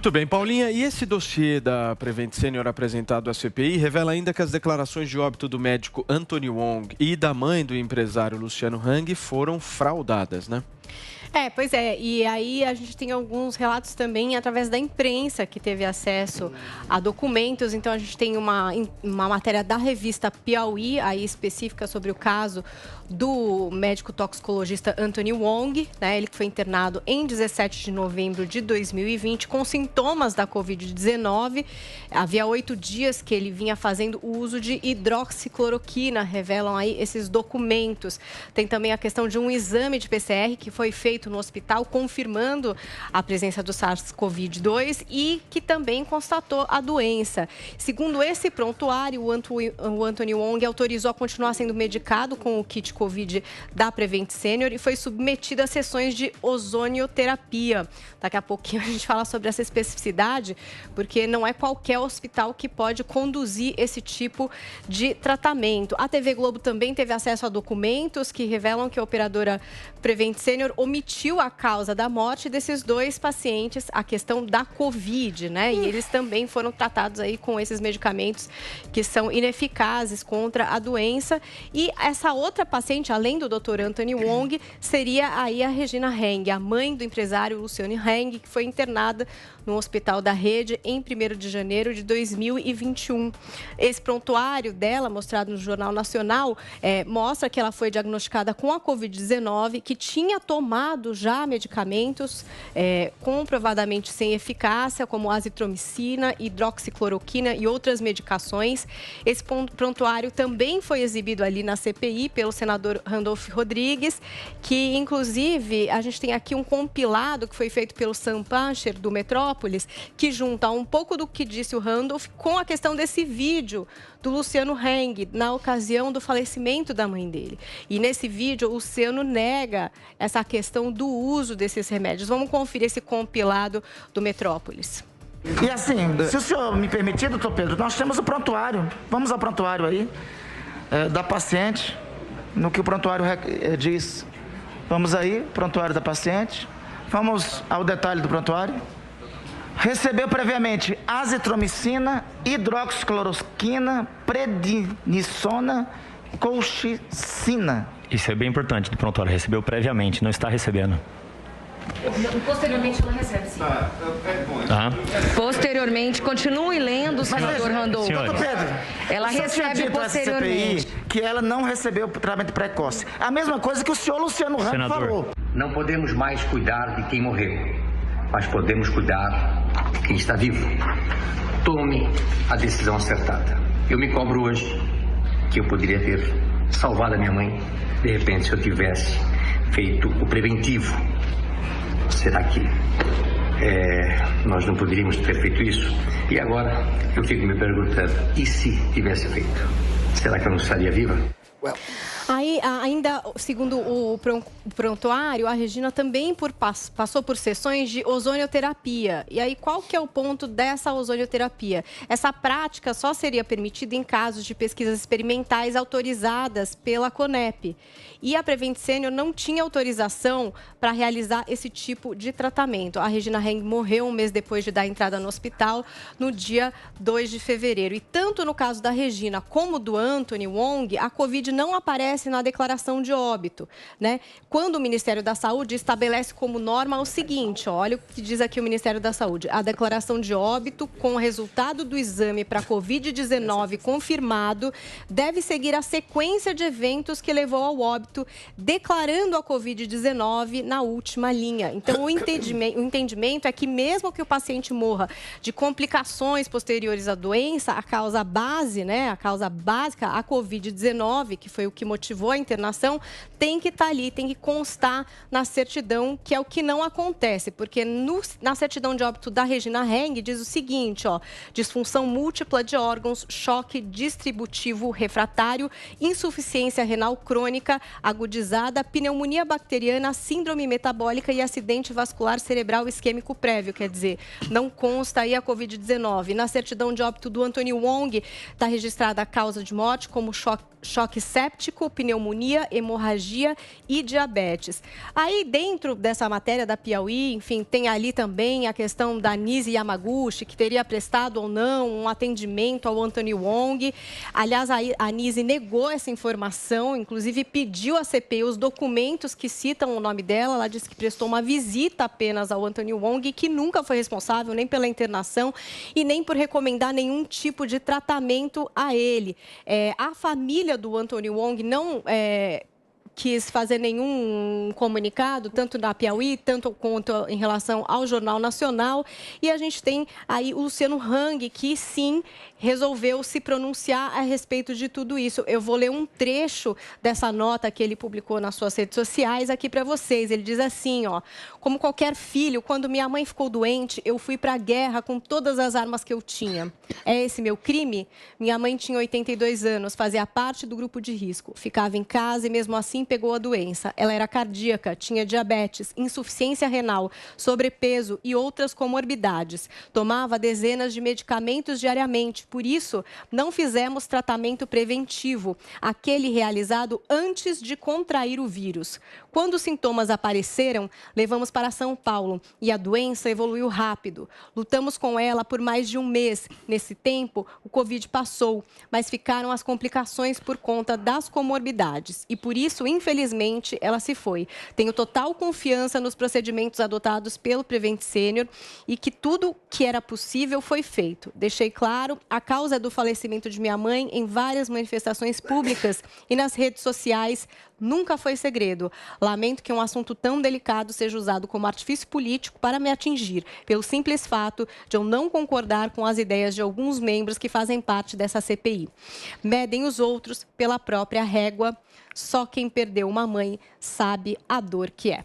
Muito bem, Paulinha. E esse dossiê da Prevent Senior apresentado à CPI revela ainda que as declarações de óbito do médico Anthony Wong e da mãe do empresário Luciano Hang foram fraudadas, né? Pois é, e aí a gente tem alguns relatos também através da imprensa que teve acesso a documentos. Então a gente tem uma matéria da revista Piauí, aí específica sobre o caso do médico toxicologista Anthony Wong, né? Ele foi internado em 17 de novembro de 2020 com sintomas da Covid-19. Havia 8 dias que ele vinha fazendo o uso de hidroxicloroquina, revelam aí esses documentos. Tem também a questão de um exame de PCR que foi feito no hospital, confirmando a presença do SARS-CoV-2 e que também constatou a doença. Segundo esse prontuário, o Anthony Wong autorizou a continuar sendo medicado com o kit Covid da Prevent Senior e foi submetido a sessões de ozonioterapia. Daqui a pouquinho a gente fala sobre essa especificidade, porque não é qualquer hospital que pode conduzir esse tipo de tratamento. A TV Globo também teve acesso a documentos que revelam que a operadora Prevent Senior omitiu a causa da morte desses 2 pacientes, a questão da Covid, né? E eles também foram tratados aí com esses medicamentos que são ineficazes contra a doença. E essa outra paciente, além do Dr. Anthony Wong, seria aí a Regina Hang, a mãe do empresário Luciano Hang, que foi internada no Hospital da Rede em 1º de janeiro de 2021. Esse prontuário dela, mostrado no Jornal Nacional, mostra que ela foi diagnosticada com a Covid-19, que tinha tomado já medicamentos comprovadamente sem eficácia, como azitromicina, hidroxicloroquina e outras medicações. Esse prontuário também foi exibido ali na CPI pelo senador Randolph Rodrigues, que inclusive a gente tem aqui um compilado que foi feito pelo Sam Pancher, do Metrópolis, que junta um pouco do que disse o Randolph com a questão desse vídeo do Luciano Hang na ocasião do falecimento da mãe dele. E nesse vídeo o Luciano nega essa questão do uso desses remédios. Vamos conferir esse compilado do Metrópolis. E assim, se o senhor me permitir, doutor Pedro, nós temos o prontuário. Vamos ao prontuário aí da paciente, no que o prontuário diz. Vamos aí, prontuário da paciente. Vamos ao detalhe do prontuário. Recebeu previamente azitromicina, hidroxicloroquina, prednisona, colchicina. Isso é bem importante do prontuário. Recebeu previamente, não está recebendo. Posteriormente ela recebe, sim. Posteriormente, continue lendo, senador Randolph. Doutor Pedro, ela recebe posteriormente. Que ela não recebeu o tratamento precoce. A mesma coisa que o senhor Luciano Hang falou. Não podemos mais cuidar de quem morreu, mas podemos cuidar de quem está vivo. Tome a decisão acertada. Eu me cobro hoje que eu poderia ter salvado a minha mãe, de repente, se eu tivesse feito o preventivo. Será que nós não poderíamos ter feito isso? E agora eu fico me perguntando, e se tivesse feito? Será que eu não estaria viva? Aí, ainda segundo o prontuário, a Regina também passou por sessões de ozonioterapia. E aí, qual que é o ponto dessa ozonioterapia? Essa prática só seria permitida em casos de pesquisas experimentais autorizadas pela CONEP. E a Prevent Senior não tinha autorização para realizar esse tipo de tratamento. A Regina Hang morreu um mês depois de dar entrada no hospital, no dia 2 de fevereiro. E tanto no caso da Regina como do Anthony Wong, a Covid não aparece na declaração de óbito, né? Quando o Ministério da Saúde estabelece como norma o seguinte, olha o que diz aqui o Ministério da Saúde: a declaração de óbito com o resultado do exame para Covid-19 confirmado deve seguir a sequência de eventos que levou ao óbito, declarando a Covid-19 na última linha. Então, o entendimento é que mesmo que o paciente morra de complicações posteriores à doença, a causa base, né, a causa básica, a Covid-19, que foi o que motivou a internação, tem que estar ali, tem que constar na certidão, que é o que não acontece, porque na certidão de óbito da Regina Hang diz o seguinte, disfunção múltipla de órgãos, choque distributivo refratário, insuficiência renal crônica agudizada, pneumonia bacteriana, síndrome metabólica e acidente vascular cerebral isquêmico prévio, quer dizer, não consta aí a Covid-19. Na certidão de óbito do Anthony Wong está registrada a causa de morte como choque choque séptico, pneumonia, hemorragia e diabetes. Aí, dentro dessa matéria da Piauí, enfim, tem ali também a questão da Nise Yamaguchi, que teria prestado ou não um atendimento ao Anthony Wong. Aliás, a Nise negou essa informação, inclusive pediu à CPI os documentos que citam o nome dela. Ela disse que prestou uma visita apenas ao Anthony Wong e que nunca foi responsável nem pela internação e nem por recomendar nenhum tipo de tratamento a ele. A família do Anthony Wong não quis fazer nenhum comunicado, tanto da Piauí, tanto quanto em relação ao Jornal Nacional. E a gente tem aí o Luciano Hang, que sim resolveu se pronunciar a respeito de tudo isso. Eu vou ler um trecho dessa nota que ele publicou nas suas redes sociais aqui para vocês. Ele diz assim, ó: como qualquer filho, quando minha mãe ficou doente, eu fui para a guerra com todas as armas que eu tinha. É esse meu crime? Minha mãe tinha 82 anos, fazia parte do grupo de risco, ficava em casa e mesmo assim pegou a doença. Ela era cardíaca, tinha diabetes, insuficiência renal, sobrepeso e outras comorbidades. Tomava dezenas de medicamentos diariamente. Por isso, não fizemos tratamento preventivo, aquele realizado antes de contrair o vírus. Quando os sintomas apareceram, levamos para São Paulo e a doença evoluiu rápido. Lutamos com ela por mais de um mês. Nesse tempo, o Covid passou, mas ficaram as complicações por conta das comorbidades. E por isso, infelizmente, ela se foi. Tenho total confiança nos procedimentos adotados pelo Prevent Senior e que tudo que era possível foi feito. Deixei claro a causa do falecimento de minha mãe em várias manifestações públicas e nas redes sociais. Nunca foi segredo. Lamento que um assunto tão delicado seja usado como artifício político para me atingir, pelo simples fato de eu não concordar com as ideias de alguns membros que fazem parte dessa CPI. Medem os outros pela própria régua. Só quem perdeu uma mãe sabe a dor que é.